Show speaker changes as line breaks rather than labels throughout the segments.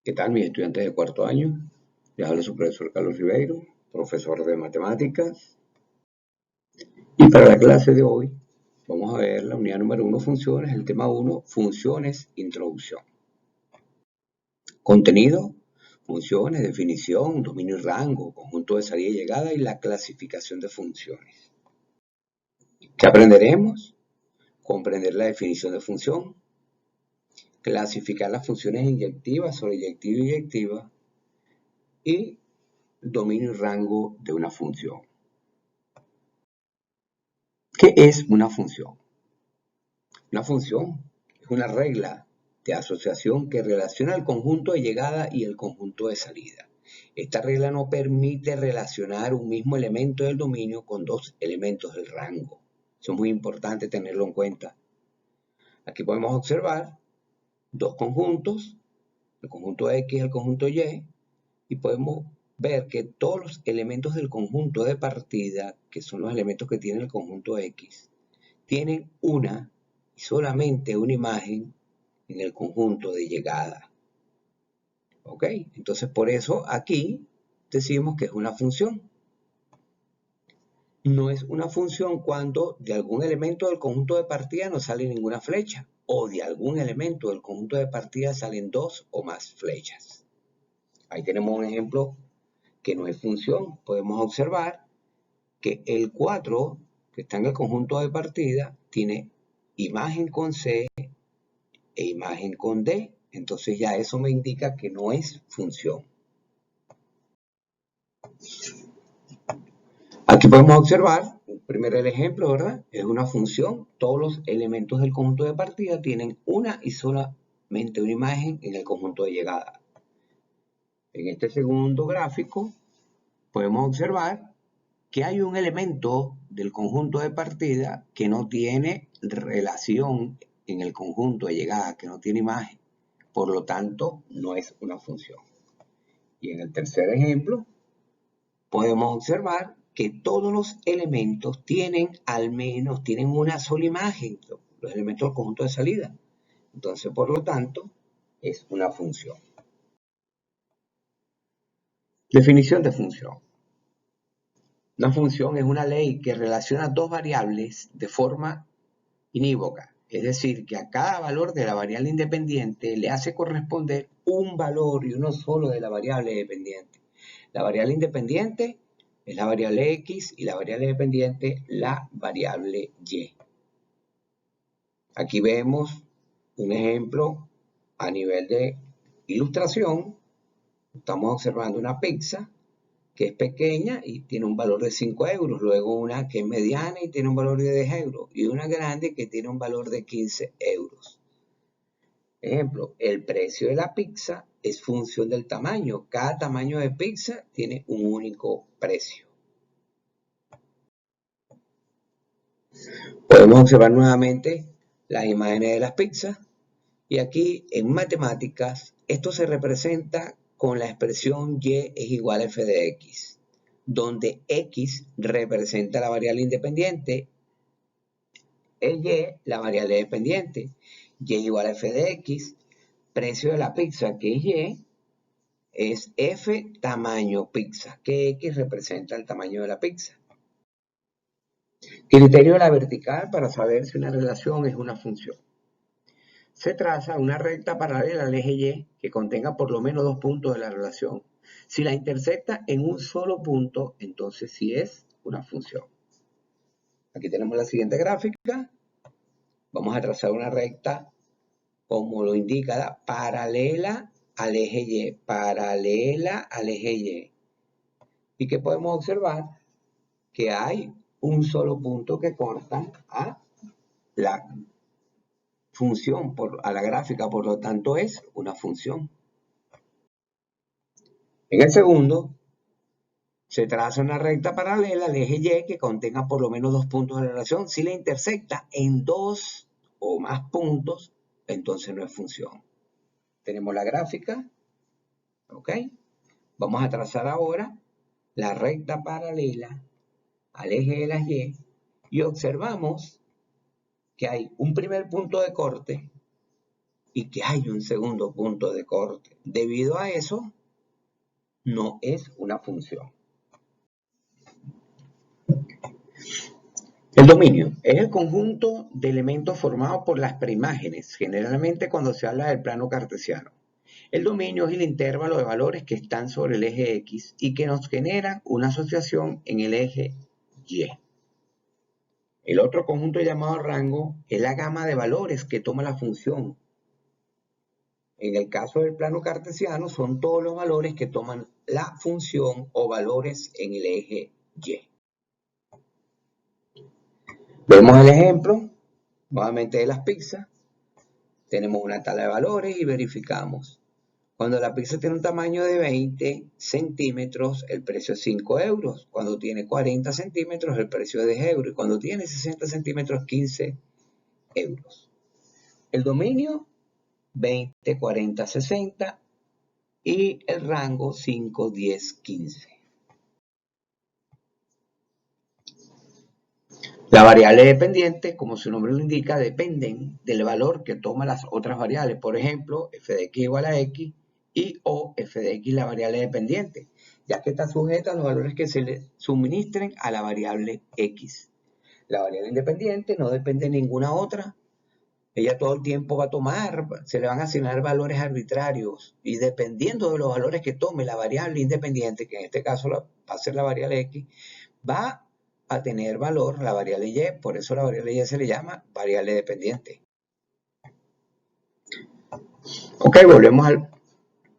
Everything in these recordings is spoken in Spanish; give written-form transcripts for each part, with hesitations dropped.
¿Qué tal, mis estudiantes de cuarto año? Les habla su profesor Carlos Ribeiro, profesor de matemáticas. Y para la clase de hoy vamos a ver la unidad número 1, funciones, el tema 1, funciones, introducción. Contenido, funciones, definición, dominio y rango, conjunto de salida y llegada y la clasificación de funciones. ¿Qué aprenderemos? Comprender la definición de función, clasificar las funciones inyectivas, sobreyectivas y eyectivas y dominio y rango de una función. ¿Qué es una función? Una función es una regla de asociación que relaciona el conjunto de llegada y el conjunto de salida. Esta regla no permite relacionar un mismo elemento del dominio con dos elementos del rango. Eso es muy importante tenerlo en cuenta. Aquí podemos observar dos conjuntos, el conjunto X y el conjunto Y, y podemos ver que todos los elementos del conjunto de partida, que son los elementos que tiene el conjunto X, tienen una y solamente una imagen en el conjunto de llegada. ¿Ok? Entonces, por eso aquí decimos que es una función. No es una función cuando de algún elemento del conjunto de partida no sale ninguna flecha o de algún elemento del conjunto de partida salen dos o más flechas. Ahí tenemos un ejemplo que no es función. Podemos observar que el 4 que está en el conjunto de partida tiene imagen con C e imagen con D. Entonces ya eso me indica que no es función. Aquí podemos observar, primero el ejemplo, ¿verdad? Es una función. Todos los elementos del conjunto de partida tienen una y solamente una imagen en el conjunto de llegada. En este segundo gráfico podemos observar que hay un elemento del conjunto de partida que no tiene relación en el conjunto de llegada, que no tiene imagen. Por lo tanto, no es una función. Y en el tercer ejemplo, podemos observar que todos los elementos tienen una sola imagen, los elementos del conjunto de salida. Entonces, por lo tanto, es una función. Definición de función. Una función es una ley que relaciona dos variables de forma inívoca, es decir, que a cada valor de la variable independiente le hace corresponder un valor y uno solo de la variable dependiente. La variable independiente es la variable X y la variable dependiente la variable Y. Aquí vemos un ejemplo a nivel de ilustración. Estamos observando una pizza que es pequeña y tiene un valor de 5 euros, luego una que es mediana y tiene un valor de 10 euros, y una grande que tiene un valor de 15 euros. Ejemplo, el precio de la pizza es función del tamaño. Cada tamaño de pizza tiene un único precio. Podemos observar nuevamente las imágenes de las pizzas, y aquí en matemáticas esto se representa con la expresión y es igual a f de x, donde x representa la variable independiente, y la variable dependiente. Y es igual a f de x, precio de la pizza, que es y, es f tamaño pizza, que x representa el tamaño de la pizza. Criterio de la vertical para saber si una relación es una función. Se traza una recta paralela al eje Y que contenga por lo menos dos puntos de la relación. Si la intersecta en un solo punto, entonces sí es una función. Aquí tenemos la siguiente gráfica. Vamos a trazar una recta, como lo indica, paralela al eje Y, paralela al eje Y. Y que podemos observar que hay un solo punto que corta a la función, a la gráfica, por lo tanto es una función. En el segundo, se traza una recta paralela al eje Y que contenga por lo menos dos puntos de relación. Si la intersecta en dos o más puntos, entonces no es función. Tenemos la gráfica, ¿ok? Vamos a trazar ahora la recta paralela al eje de las y observamos que hay un primer punto de corte y que hay un segundo punto de corte. Debido a eso, no es una función. El dominio es el conjunto de elementos formados por las preimágenes, generalmente cuando se habla del plano cartesiano. El dominio es el intervalo de valores que están sobre el eje X y que nos generan una asociación en el eje Y. El otro conjunto llamado rango es la gama de valores que toma la función. En el caso del plano cartesiano son todos los valores que toman la función o valores en el eje Y. Vemos el ejemplo, nuevamente de las pizzas. Tenemos una tabla de valores y verificamos. Cuando la pizza tiene un tamaño de 20 centímetros, el precio es 5 euros. Cuando tiene 40 centímetros, el precio es 10 euros. Y cuando tiene 60 centímetros, 15 euros. El dominio, 20, 40, 60. Y el rango, 5, 10, 15. La variable dependiente, como su nombre lo indica, dependen del valor que toman las otras variables. Por ejemplo, f de x igual a x y o f de x la variable dependiente, ya que está sujeta a los valores que se le suministren a la variable x. La variable independiente no depende de ninguna otra. Ella todo el tiempo va a tomar, se le van a asignar valores arbitrarios y dependiendo de los valores que tome la variable independiente, que en este caso va a ser la variable x, va a tener valor la variable y, por eso la variable y se le llama variable dependiente. Ok, volvemos al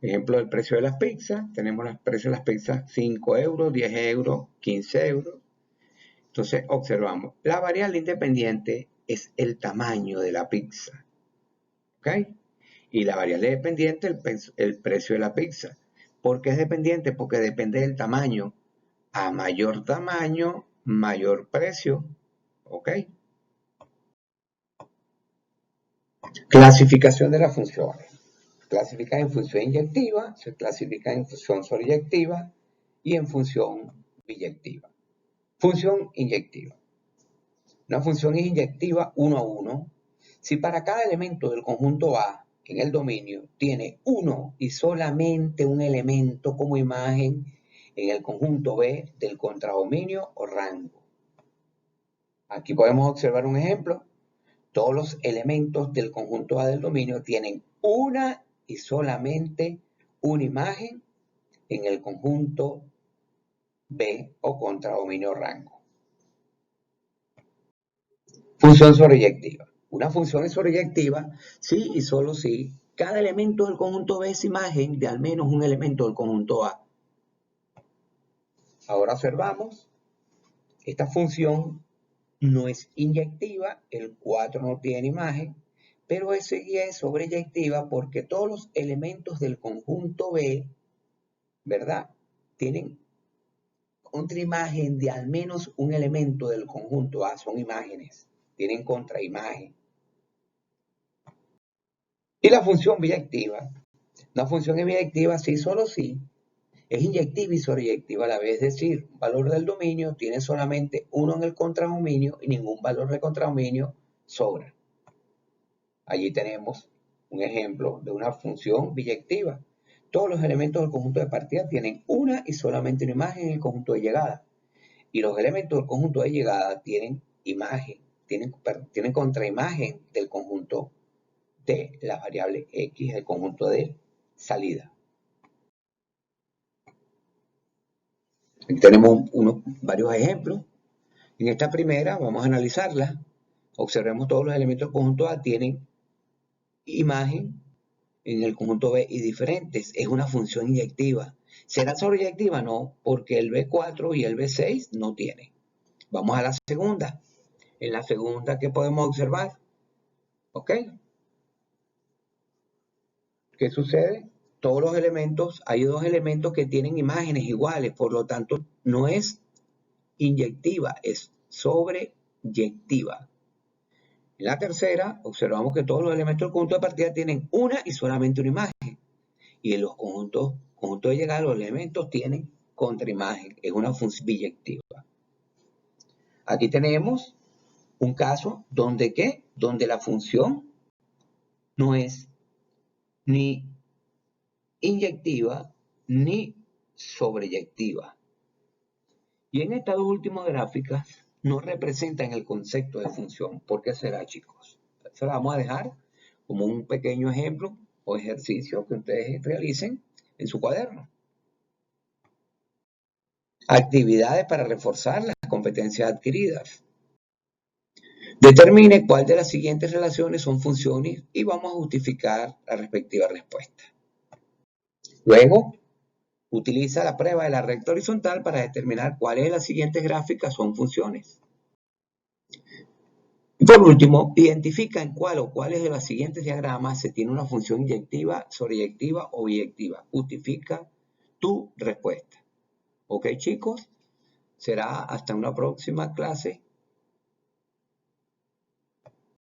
ejemplo del precio de las pizzas. Tenemos el precio de las pizzas 5 euros, 10 euros, 15 euros. Entonces observamos, la variable independiente es el tamaño de la pizza. ¿Ok? Y la variable dependiente el precio de la pizza. ¿Por qué es dependiente? Porque depende del tamaño. A mayor tamaño, mayor precio. ¿Ok? Clasificación de las funciones. Clasifica en función inyectiva, se clasifica en función sobreyectiva y en función biyectiva. Función inyectiva. Una función es inyectiva 1 a 1 si para cada elemento del conjunto A en el dominio tiene uno y solamente un elemento como imagen en el conjunto B del contradominio o rango. Aquí podemos observar un ejemplo. Todos los elementos del conjunto A del dominio tienen una y solamente una imagen en el conjunto B o contradominio rango. Función sobreyectiva. Una función es sobreyectiva si y solo si cada elemento del conjunto B es imagen de al menos un elemento del conjunto A. Ahora observamos, esta función no es inyectiva, el 4 no tiene imagen, pero es sobreyectiva porque todos los elementos del conjunto B, ¿verdad?, tienen contraimagen de al menos un elemento del conjunto A, son imágenes, tienen contraimagen. Y la función biyectiva. Una función es biyectiva si solo si es inyectiva y sobreyectiva a la vez, es decir, un valor del dominio tiene solamente uno en el contradominio y ningún valor del contradominio sobra. Allí tenemos un ejemplo de una función biyectiva. Todos los elementos del conjunto de partida tienen una y solamente una imagen en el conjunto de llegada. Y los elementos del conjunto de llegada tienen imagen, tienen contraimagen del conjunto de la variable x, del conjunto de salida. Aquí tenemos varios ejemplos. En esta primera vamos a analizarla. Observemos todos los elementos del conjunto A tienen imagen en el conjunto B y diferentes. Es una función inyectiva. ¿Será sobreyectiva? No, porque el B4 y el B6 no tienen. Vamos a la segunda. En la segunda, ¿qué podemos observar? ¿Ok? ¿Qué sucede? Todos los elementos, hay dos elementos que tienen imágenes iguales, por lo tanto, no es inyectiva, es sobreyectiva. En la tercera, observamos que todos los elementos del conjunto de partida tienen una y solamente una imagen. Y en los conjuntos de llegada, los elementos tienen contraimagen, es una función biyectiva. Aquí tenemos un caso donde la función no es ni inyectiva, ni sobreyectiva. Y en estas dos últimas gráficas no representan el concepto de función. ¿Por qué será, chicos? Se la vamos a dejar como un pequeño ejemplo o ejercicio que ustedes realicen en su cuaderno. Actividades para reforzar las competencias adquiridas. Determine cuál de las siguientes relaciones son funciones y vamos a justificar la respectiva respuesta. Luego, utiliza la prueba de la recta horizontal para determinar cuáles de las siguientes gráficas son funciones. Y por último, identifica en cuál o cuáles de los siguientes diagramas se tiene una función inyectiva, sobreyectiva o biyectiva. Justifica tu respuesta. ¿Ok, chicos? Será hasta una próxima clase.